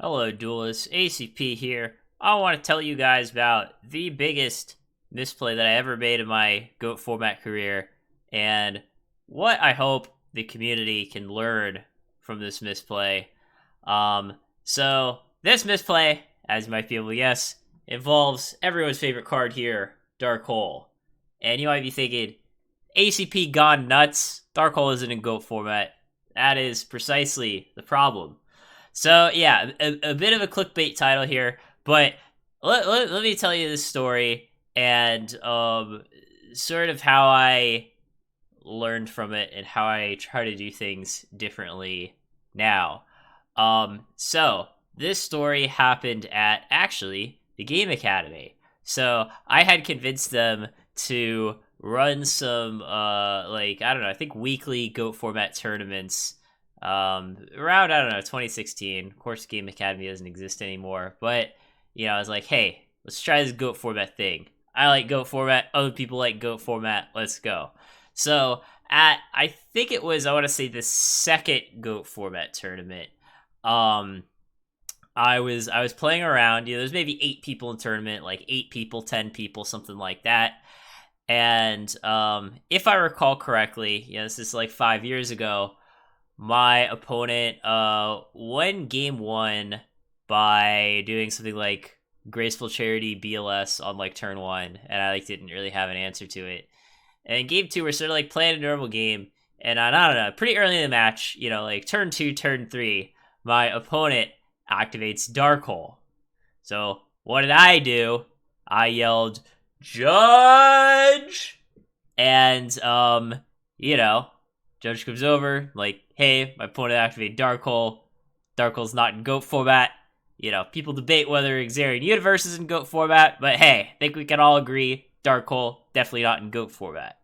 Hello, duelists. ACP here. I want to tell you guys about the biggest misplay that I ever made in my GOAT format career, and what I hope the community can learn from this misplay. So this misplay, as you might be able to guess, involves everyone's favorite card here, Dark Hole. And you might be thinking, ACP gone nuts. Dark Hole isn't in GOAT format. That is precisely the problem. So yeah, a bit of a clickbait title here, but let me tell you this story and sort of how I learned from it and how I try to do things differently now. So this story happened at actually the Game Academy. So I had convinced them to run some I don't know, I think weekly GOAT format tournaments around, I don't know, 2016. Of course, Game Academy doesn't exist anymore, but I was like, hey, let's try this GOAT format thing. I like GOAT format, other people like GOAT format, let's go. So at, I think it was, I want to say, the second GOAT format tournament, I was playing around. There's maybe 8 people in tournament, like 8 people, 10 people, something like that. And if I recall correctly, this is like 5 years ago, my opponent won game 1 by doing something like Graceful Charity BLS on like turn 1, and I didn't really have an answer to it. And game 2, we're sort of like playing a normal game, and I don't know, pretty early in the match, like turn 2, turn 3, my opponent activates Dark Hole. So what did I do? I yelled, "Judge!" And Judge comes over, like, hey, my opponent activated Dark Hole. Dark Hole's not in GOAT format. People debate whether Xarian Universe is in GOAT format, but hey, I think we can all agree Dark Hole definitely not in GOAT format.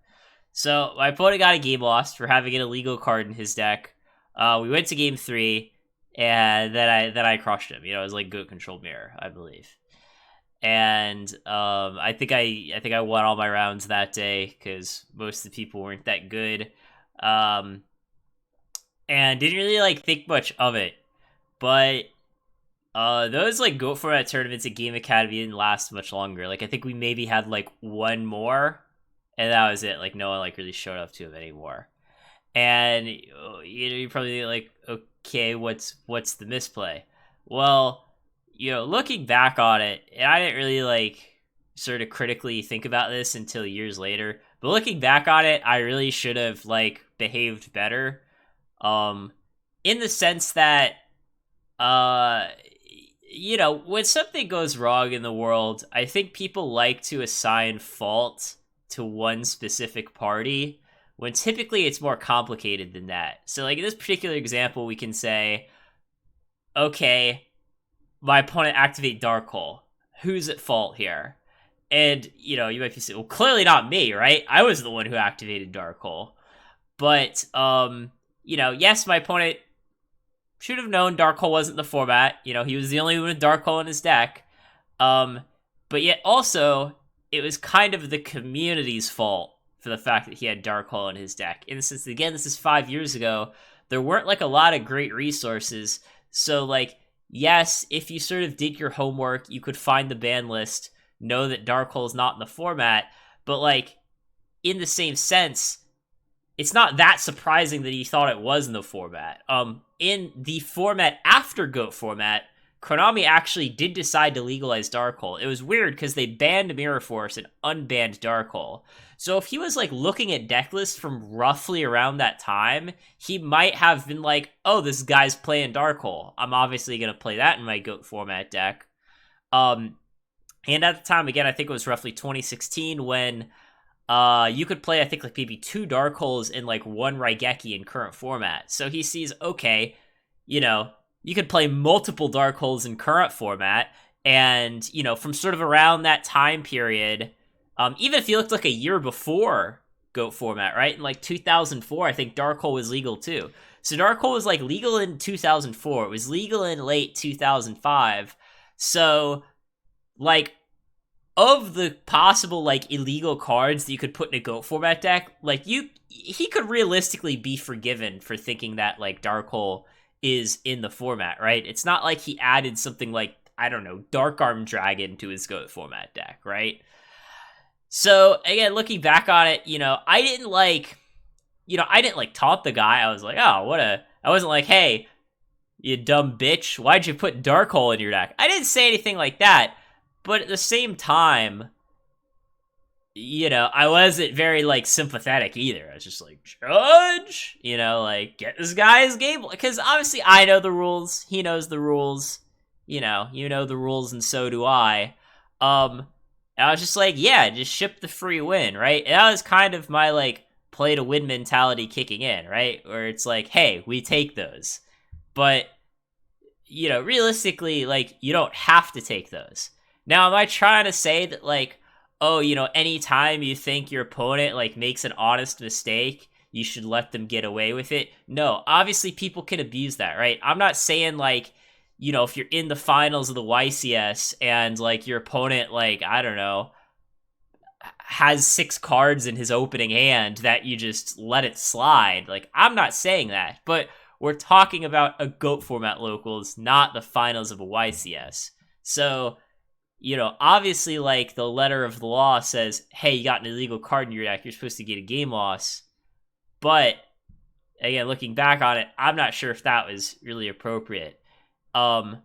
So my opponent got a game lost for having an illegal card in his deck. We went to game 3, and then I crushed him. It was like GOAT controlled mirror, I believe. And I think I won all my rounds that day because most of the people weren't that good. And didn't really think much of it, but those GOAT format tournaments at Game Academy didn't last much longer. I think we maybe had one more, and that was it. No one really showed up to them anymore. And you're probably okay, what's the misplay? Well, looking back on it, and I didn't really sort of critically think about this until years later, but looking back on it, I really should have behaved better, in the sense that when something goes wrong in the world, I think people like to assign fault to one specific party when typically it's more complicated than that. So in this particular example, we can say, okay, my opponent activate Dark Hole. Who's at fault here? And, you might be saying, well, clearly not me, right? I was the one who activated Dark Hole. But, yes, my opponent should have known Dark Hole wasn't the format. He was the only one with Dark Hole in his deck. But yet also, it was kind of the community's fault for the fact that he had Dark Hole in his deck. And since, again, this is 5 years ago, there weren't a lot of great resources. So, yes, if you sort of did your homework, you could find the ban list, know that Dark Hole is not in the format, but in the same sense, it's not that surprising that he thought it was in the format. In the format after GOAT format, Konami actually did decide to legalize Dark Hole. It was weird because they banned Mirror Force and unbanned Dark Hole. So if he was looking at deck lists from roughly around that time, he might have been oh, this guy's playing Dark Hole. I'm obviously going to play that in my GOAT format deck. And at the time, again, I think it was roughly 2016 when you could play, I think, maybe 2 Dark Holes in 1 Raigeki in current format. So he sees, okay, you could play multiple Dark Holes in current format, and, from sort of around that time period, even if you looked a year before GOAT format, right? In 2004, I think Dark Hole was legal too. So Dark Hole was legal in 2004. It was legal in late 2005. So of the possible illegal cards that you could put in a GOAT format deck, he could realistically be forgiven for thinking that Dark Hole is in the format, right? It's not like he added something like, I don't know, Dark Arm Dragon to his GOAT format deck, right? So again, looking back on it, I didn't like taunt the guy. I was like, oh, I wasn't like, hey, you dumb bitch, why'd you put Dark Hole in your deck? I didn't say anything like that, but at the same time, I wasn't very like sympathetic either. I was just like, Judge, like get this guy his game, because obviously I know the rules, he knows the rules, you know the rules, and so do I. And I was just like, yeah, just ship the free win, right? And that was kind of my like play to win mentality kicking in, right? Where it's like, hey, we take those, but realistically, like you don't have to take those. Now, am I trying to say that like, oh, anytime you think your opponent like makes an honest mistake, you should let them get away with it? No, obviously people can abuse that, right? I'm not saying like, if you're in the finals of the YCS and like your opponent, like, I don't know, has 6 cards in his opening hand that you just let it slide. Like, I'm not saying that, but we're talking about a GOAT format locals, not the finals of a YCS. So, obviously, like, the letter of the law says, hey, you got an illegal card in your deck, you're supposed to get a game loss. But, again, looking back on it, I'm not sure if that was really appropriate. And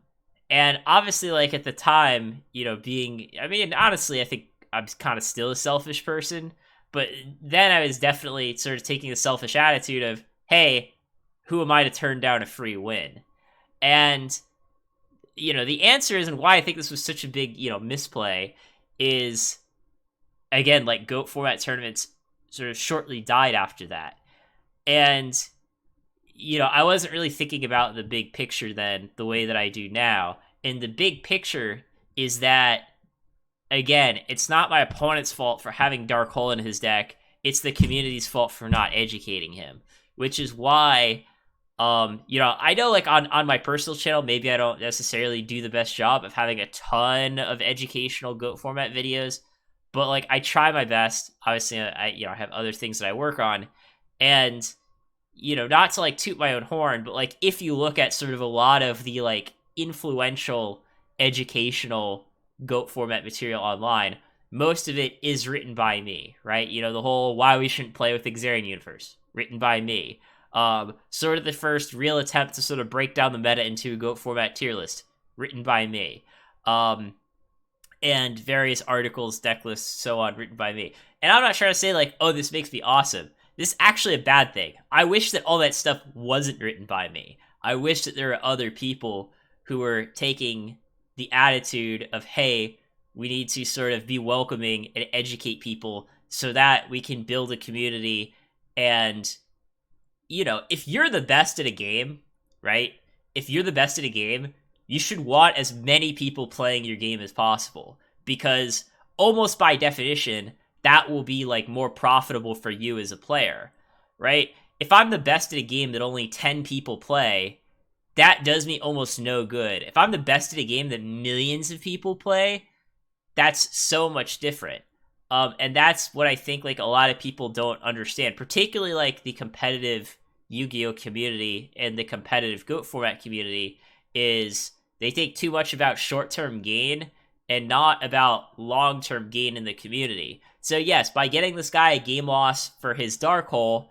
obviously, like, at the time, honestly, I think I'm kind of still a selfish person, but then I was definitely sort of taking the selfish attitude of, hey, who am I to turn down a free win? And, the answer is, and why I think this was such a big, misplay is, again, like GOAT format tournaments sort of shortly died after that. And, I wasn't really thinking about the big picture then the way that I do now. And the big picture is that, again, it's not my opponent's fault for having Dark Hole in his deck. It's the community's fault for not educating him, which is why, I know like on my personal channel, maybe I don't necessarily do the best job of having a ton of educational GOAT format videos, but like I try my best. Obviously, I have other things that I work on, and not to like toot my own horn, but like if you look at sort of a lot of the like influential educational GOAT format material online, most of it is written by me, right? The whole why we shouldn't play with Xarian Universe, written by me. Sort of the first real attempt to sort of break down the meta into a GOAT format tier list, written by me. And various articles, deck lists, so on, written by me. And I'm not trying to say like, oh, this makes me awesome. This is actually a bad thing. I wish that all that stuff wasn't written by me. I wish that there were other people who were taking the attitude of, hey, we need to sort of be welcoming and educate people so that we can build a community. And, if you're the best at a game, right? If you're the best at a game, you should want as many people playing your game as possible, because almost by definition, that will be like more profitable for you as a player, right? If I'm the best at a game that only 10 people play, that does me almost no good. If I'm the best at a game that millions of people play, that's so much different. And that's what I think like a lot of people don't understand, particularly like the competitive Yu-Gi-Oh community and the competitive GOAT format community, is they think too much about short-term gain and not about long-term gain in the community. So yes, by getting this guy a game loss for his Dark Hole,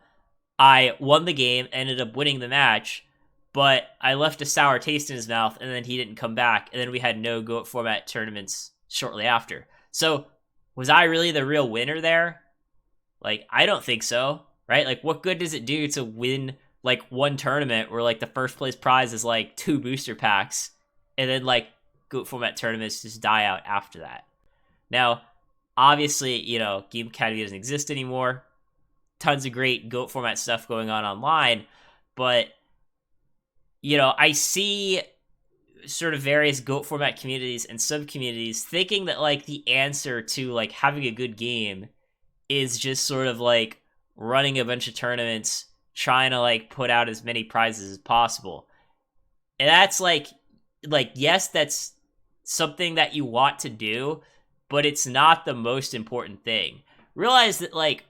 I won the game, ended up winning the match, but I left a sour taste in his mouth, and then he didn't come back, and then we had no GOAT format tournaments shortly after. So, was I really the real winner there? Like, I don't think so, right? Like, what good does it do to win, like, one tournament where, like, the first place prize is, like, 2 booster packs, and then, like, GOAT format tournaments just die out after that? Now, obviously, Game Academy doesn't exist anymore. Tons of great GOAT format stuff going on online, but, I see sort of various GOAT format communities and sub-communities thinking that, like, the answer to, like, having a good game is just sort of, like, running a bunch of tournaments, trying to, like, put out as many prizes as possible. And that's, like, yes, that's something that you want to do, but it's not the most important thing. Realize that, like,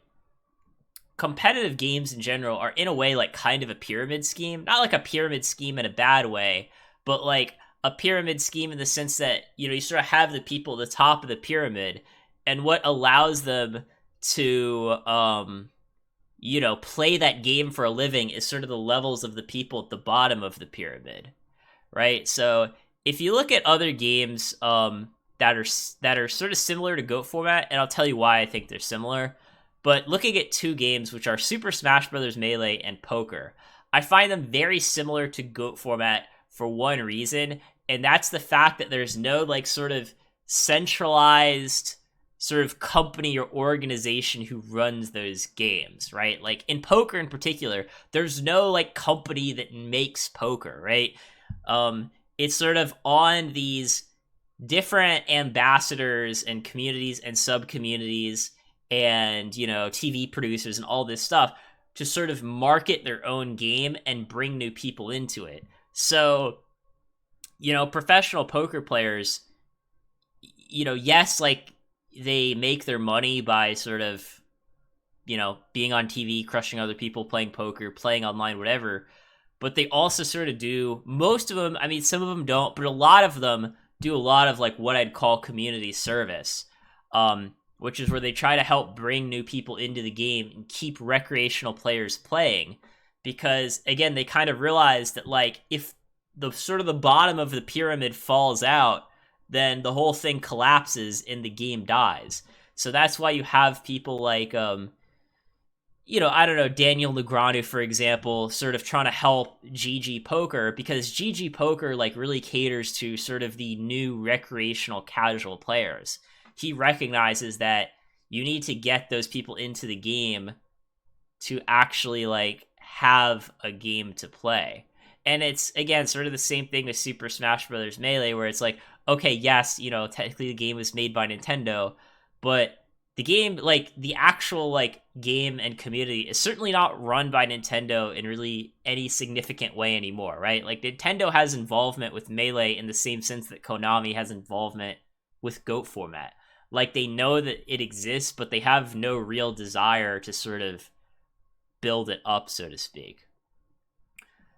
competitive games in general are in a way like kind of a pyramid scheme. Not like a pyramid scheme in a bad way, but like a pyramid scheme in the sense that, you sort of have the people at the top of the pyramid, and what allows them to play that game for a living is sort of the levels of the people at the bottom of the pyramid, right? So if you look at other games that are sort of similar to GOAT format, and I'll tell you why I think they're similar. But looking at two games, which are Super Smash Bros. Melee and Poker, I find them very similar to GOAT format for one reason, and that's the fact that there's no like sort of centralized sort of company or organization who runs those games, right? Like in poker in particular, there's no like company that makes poker, right? It's sort of on these different ambassadors and communities and sub communities and TV producers and all this stuff to sort of market their own game and bring new people into it. So professional poker players, yes, like they make their money by sort of being on TV, crushing other people, playing poker, playing online, whatever, but they also sort of do, most of them, I mean some of them don't, but a lot of them do a lot of like what I'd call community service, which is where they try to help bring new people into the game and keep recreational players playing. Because again, they kind of realize that like if the sort of the bottom of the pyramid falls out, then the whole thing collapses and the game dies. So that's why you have people like I don't know, Daniel Negreanu, for example, sort of trying to help GG Poker, because GG Poker like really caters to sort of the new recreational casual players. He recognizes that you need to get those people into the game to actually like have a game to play. And it's, again, sort of the same thing with Super Smash Bros. Melee, where it's like, okay, yes, technically the game was made by Nintendo, but the game, like, the actual, like, game and community is certainly not run by Nintendo in really any significant way anymore, right? Like, Nintendo has involvement with Melee in the same sense that Konami has involvement with GOAT format. Like, they know that it exists, but they have no real desire to sort of build it up, so to speak.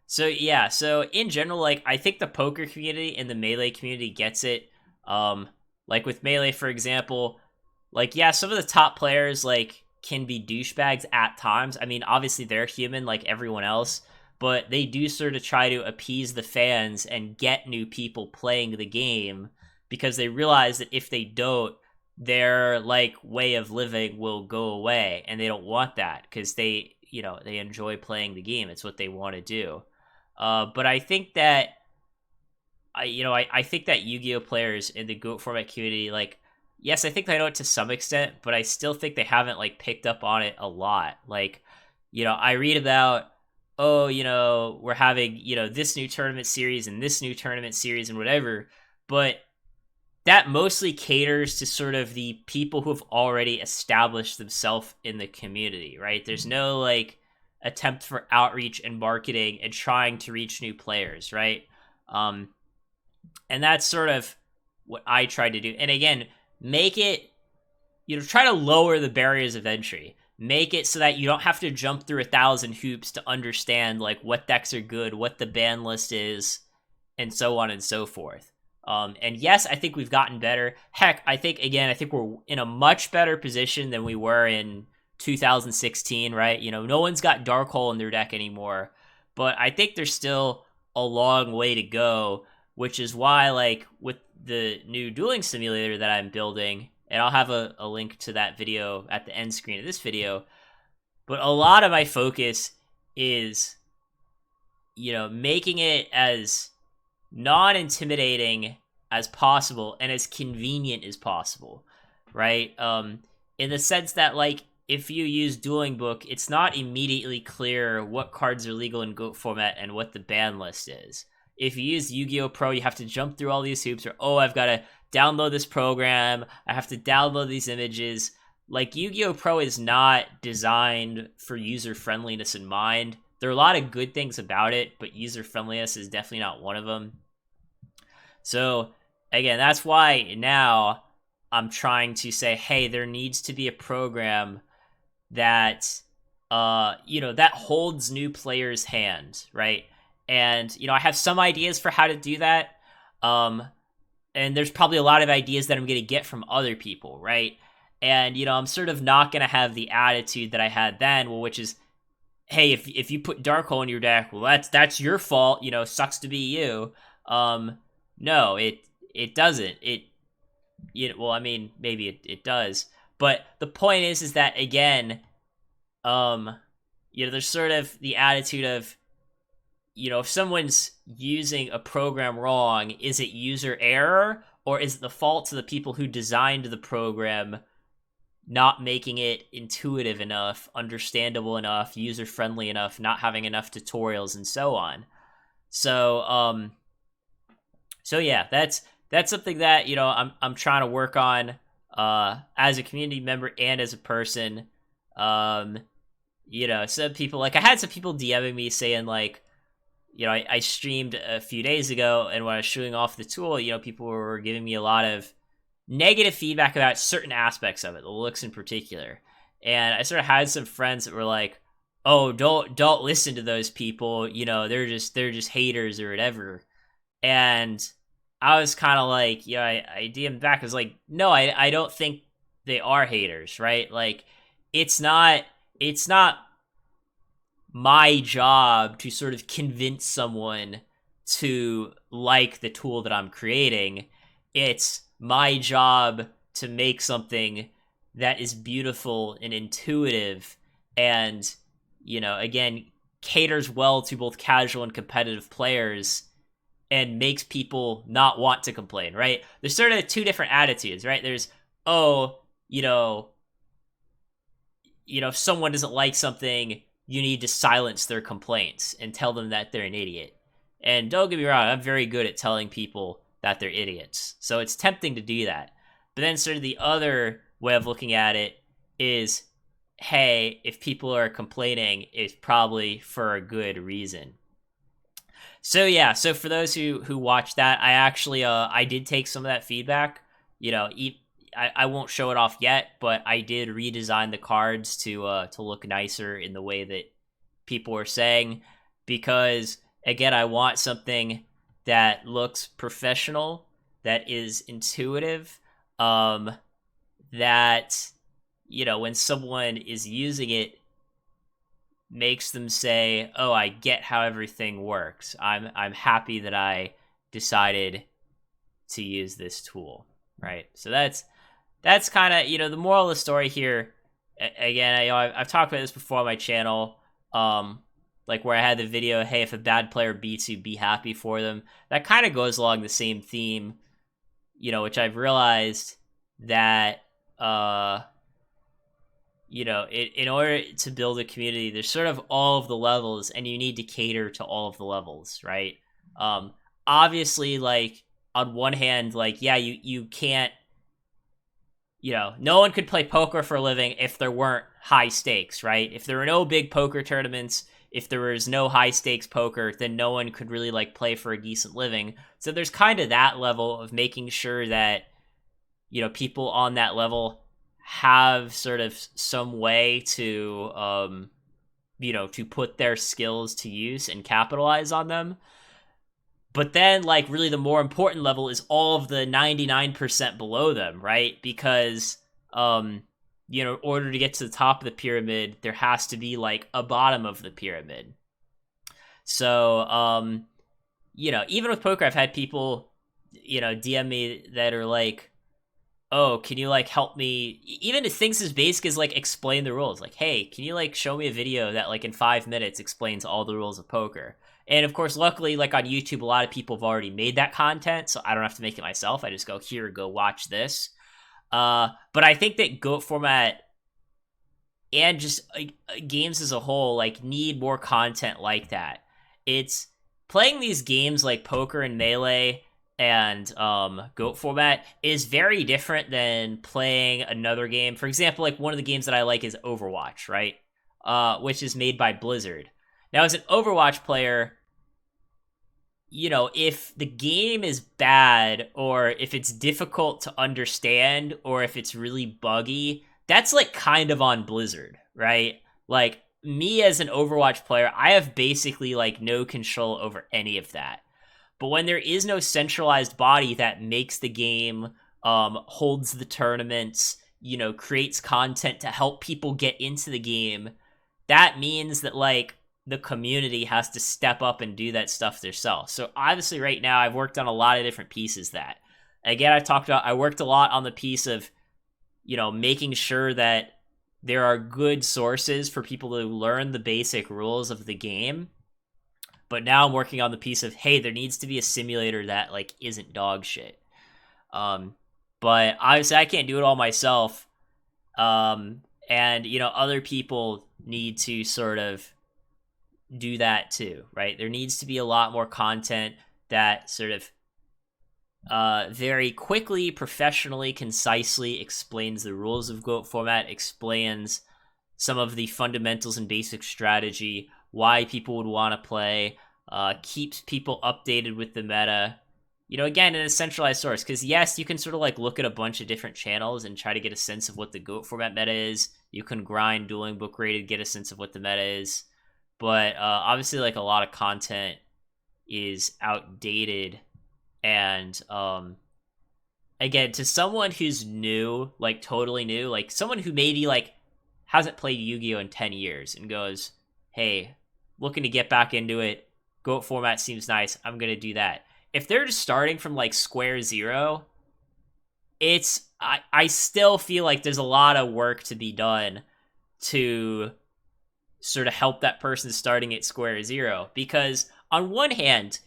So, yeah, so in general, like, I think the poker community and the Melee community gets it. Like, with Melee, for example, like, yeah, some of the top players, like, can be douchebags at times. I mean, obviously they're human like everyone else, but they do sort of try to appease the fans and get new people playing the game, because they realize that if they don't, their, like, way of living will go away, and they don't want that, because they enjoy playing the game. It's what they want to do. But I think that, I think that Yu-Gi-Oh players in the GOAT format community, like, yes, I think they know it to some extent, but I still think they haven't, like, picked up on it a lot. Like, I read about, we're having, this new tournament series and this new tournament series and whatever, but that mostly caters to sort of the people who have already established themselves in the community, right? There's no, like, attempt for outreach and marketing and trying to reach new players, right? And that's sort of what I try to do. And again, make it, try to lower the barriers of entry. Make it so that you don't have to jump through 1,000 hoops to understand, like, what decks are good, what the ban list is, and so on and so forth. And yes, I think we've gotten better. Heck, I think we're in a much better position than we were in 2016, right? No one's got Dark Hole in their deck anymore, but I think there's still a long way to go, which is why, like, with the new dueling simulator that I'm building, and I'll have a link to that video at the end screen of this video, but a lot of my focus is, making it as non-intimidating as possible and as convenient as possible, right? In the sense that, like, if you use Dueling Book, it's not immediately clear what cards are legal in GOAT format and what the ban list is. If you use Yu-Gi-Oh! Pro, you have to jump through all these hoops, or, I've got to download this program, I have to download these images. Like, Yu-Gi-Oh! Pro is not designed for user-friendliness in mind. There are a lot of good things about it, but user-friendliness is definitely not one of them. So, again, that's why now I'm trying to say, hey, there needs to be a program that that holds new players' hand, right? And I have some ideas for how to do that. And there's probably a lot of ideas that I'm going to get from other people, right? And I'm sort of not going to have the attitude that I had then, well, which is, hey, if you put Darkhold in your deck, well, that's your fault. Sucks to be you. No, it doesn't. Well, I mean, maybe it does, but the point is that again, there's sort of the attitude of, if someone's using a program wrong, is it user error or is it the fault of the people who designed the program not making it intuitive enough, understandable enough, user-friendly enough, not having enough tutorials and so on. So yeah, that's something that, I'm trying to work on as a community member and as a person. Some people, like, I had some people DMing me saying, like, I streamed a few days ago, and when I was showing off the tool, people were giving me a lot of negative feedback about certain aspects of it, the looks in particular. And I sort of had some friends that were like, "Oh, don't listen to those people. They're just haters or whatever." And I was kind of like, I DM'd back. I was like, "No, I don't think they are haters, right? Like, it's not my job to sort of convince someone to like the tool that I'm creating. It's my job to make something that is beautiful and intuitive and, again, caters well to both casual and competitive players and makes people not want to complain, right? There's sort of two different attitudes, right? There's, if someone doesn't like something, you need to silence their complaints and tell them that they're an idiot. And don't get me wrong, I'm very good at telling people that they're idiots. So it's tempting to do that. But then sort of the other way of looking at it is, hey, if people are complaining, it's probably for a good reason. So yeah, so for those who watched that, I actually I did take some of that feedback. I won't show it off yet, but I did redesign the cards to look nicer in the way that people were saying, because again, I want something that looks professional, that is intuitive, that when someone is using it, makes them say, "Oh, I get how everything works. I'm happy that I decided to use this tool." Right? So that's kind of, the moral of the story here. Again, I've talked about this before on my channel, like where I had the video, hey, if a bad player beats you, be happy for them. That kind of goes along the same theme, which I've realized that, in order to build a community, there's sort of all of the levels, and you need to cater to all of the levels, right? Obviously, like, on one hand, like, yeah, you can't, no one could play poker for a living if there weren't high stakes, right? If there were no big poker tournaments, if there was no high stakes poker, then no one could really, like, play for a decent living. So there's kind of that level of making sure that, people on that level have sort of some way to, to put their skills to use and capitalize on them. But then, like, really the more important level is all of the 99% below them, right? Because, in order to get to the top of the pyramid, there has to be, like, a bottom of the pyramid. So, even with poker, I've had people, DM me that are like, "Oh, can you, like, help me?" Even if things as basic as, like, explain the rules. Like, "Hey, can you, like, show me a video that, like, in 5 minutes explains all the rules of poker?" And of course, luckily, like, on YouTube, a lot of people have already made that content, so I don't have to make it myself. I just go, "Here, go watch this." But I think that GOAT format and just games as a whole, like, need more content like that. It's playing these games like poker and Melee and GOAT format is very different than playing another game. For example, like, one of the games that I like is Overwatch, right? Which is made by Blizzard. Now, as an Overwatch player, if the game is bad, or if it's difficult to understand, or if it's really buggy, that's, like, kind of on Blizzard, right? Like, me as an Overwatch player, I have basically like no control over any of that. But when there is no centralized body that makes the game, holds the tournaments, creates content to help people get into the game, that means that like the community has to step up and do that stuff themselves. So obviously right now I've worked on a lot of different pieces that, again, I worked a lot on the piece of, making sure that there are good sources for people to learn the basic rules of the game. But now I'm working on the piece of, hey, there needs to be a simulator that like isn't dog shit. But obviously I can't do it all myself. And other people need to sort of do that too, right? There needs to be a lot more content that sort of very quickly, professionally, concisely explains the rules of GOAT format, explains some of the fundamentals and basic strategy, why people would want to play, keeps people updated with the meta. Again, in a centralized source, because yes, you can sort of like look at a bunch of different channels and try to get a sense of what the GOAT format meta is. You can grind Dueling Book Rated, get a sense of what the meta is. But obviously, like a lot of content is outdated. And again, to someone who's new, like totally new, like someone who maybe like hasn't played Yu-Gi-Oh! In 10 years and goes, hey, looking to get back into it, GOAT format seems nice, I'm going to do that. If they're just starting from like square zero, I still feel like there's a lot of work to be done to sort of help that person starting at square zero. Because on one hand,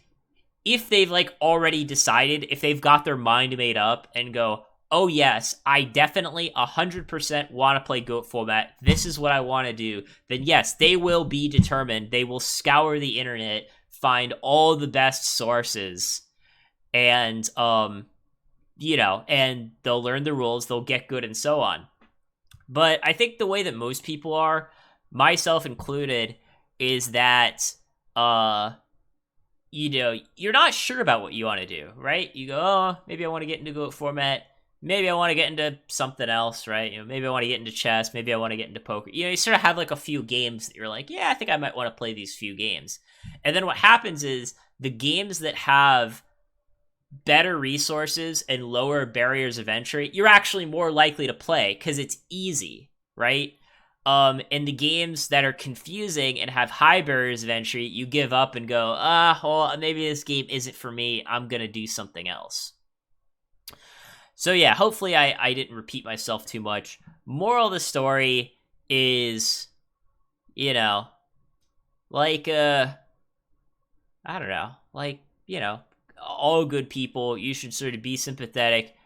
if they've like already decided, if they've got their mind made up and go, oh yes, I definitely 100% want to play GOAT format, this is what I want to do, then yes, they will be determined. They will scour the internet, find all the best sources, and and they'll learn the rules, they'll get good, and so on. But I think the way that most people are, myself included, is that you're not sure about what you want to do, right? You go, oh, maybe I want to get into GOAT format. Maybe I want to get into something else, right? Maybe I want to get into chess. Maybe I want to get into poker. You sort of have like a few games that you're like, yeah, I think I might want to play these few games. And then what happens is the games that have better resources and lower barriers of entry, you're actually more likely to play because it's easy, right? And the games that are confusing and have high barriers of entry, you give up and go, well, maybe this game isn't for me. I'm going to do something else. So yeah, hopefully I didn't repeat myself too much. Moral of the story is, like, I don't know, like, all good people, you should sort of be sympathetic,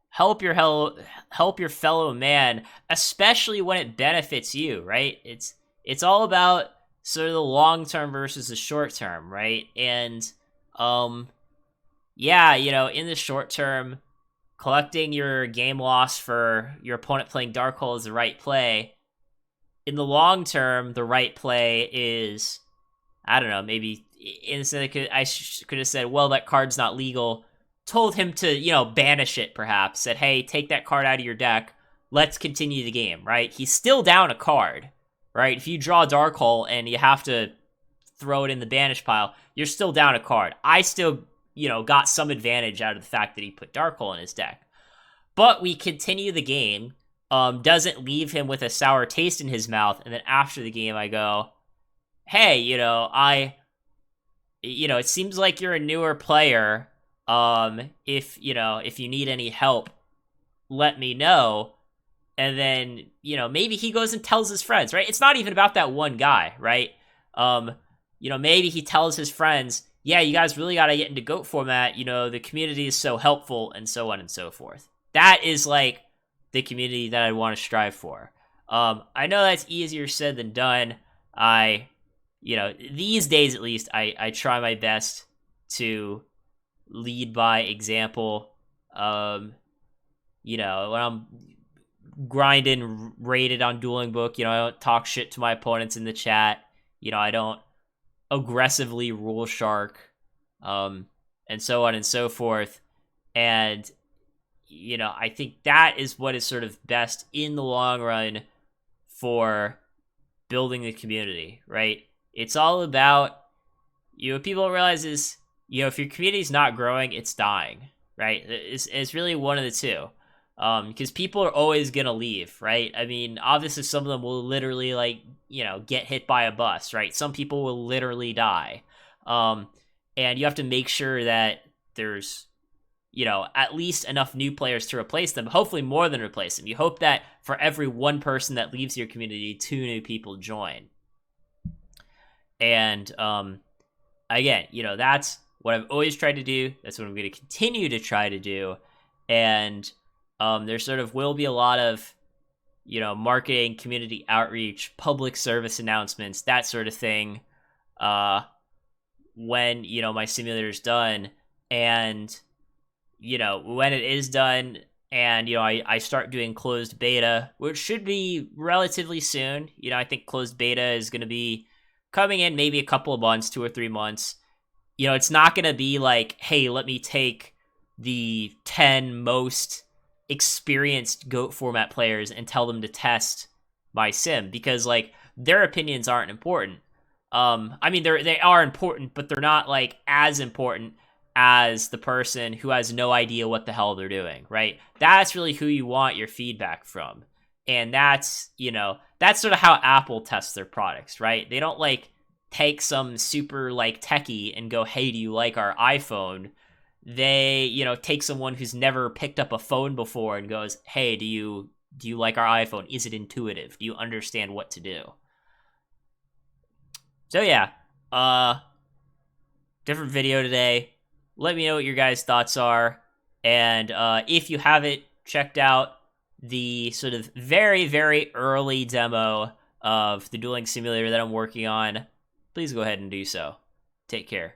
help your fellow man, especially when it benefits you, right? It's all about sort of the long term versus the short term, right? And yeah, in the short term, collecting your game loss for your opponent playing Dark Hole is the right play. In the long term, the right play is, I don't know, maybe instead I could have said, well, that card's not legal. Told him to, banish it perhaps. Said, hey, take that card out of your deck. Let's continue the game, right? He's still down a card, right? If you draw Dark Hole and you have to throw it in the banish pile, you're still down a card. I still, got some advantage out of the fact that he put Dark Hole in his deck. But we continue the game. Doesn't leave him with a sour taste in his mouth. And then after the game, I go, hey, it seems like you're a newer player. If you need any help, let me know. And then, maybe he goes and tells his friends, right? It's not even about that one guy, right? Maybe he tells his friends, yeah, you guys really got to get into GOAT format. The community is so helpful, and so on and so forth. That is like the community that I want to strive for. I know that's easier said than done. These days at least, I try my best to lead by example. When I'm grinding rated on Dueling Book, I don't talk shit to my opponents in the chat. I don't aggressively rule shark, and so on and so forth. And, I think that is what is sort of best in the long run for building the community, right? It's all about, what people realize is, if your community's not growing, it's dying, right? It's really one of the two. Because people are always gonna leave, right? I mean, obviously some of them will literally get hit by a bus, right? Some people will literally die. And you have to make sure that there's, at least enough new players to replace them, hopefully more than replace them. You hope that for every one person that leaves your community, 2 new people join. And again, that's what I've always tried to do. That's what I'm going to continue to try to do. And there sort of will be a lot of, marketing, community outreach, public service announcements, that sort of thing, when, my simulator's done. And, when it is done and, I start doing closed beta, which should be relatively soon. I think closed beta is going to be coming in maybe a couple of months, 2 or 3 months. It's not going to be like, hey, let me take the 10 most experienced GOAT format players and tell them to test my sim, because their opinions aren't important. I mean, they are important, but they're not as important as the person who has no idea what the hell they're doing, right? That's really who you want your feedback from. And that's sort of how Apple tests their products, right? They don't take some super techie and go, hey, do you like our iPhone? They, take someone who's never picked up a phone before and goes, hey, do you like our iPhone? Is it intuitive? Do you understand what to do? So yeah, different video today. Let me know what your guys' thoughts are. And if you haven't checked out the sort of very, very early demo of the dueling simulator that I'm working on, please go ahead and do so. Take care.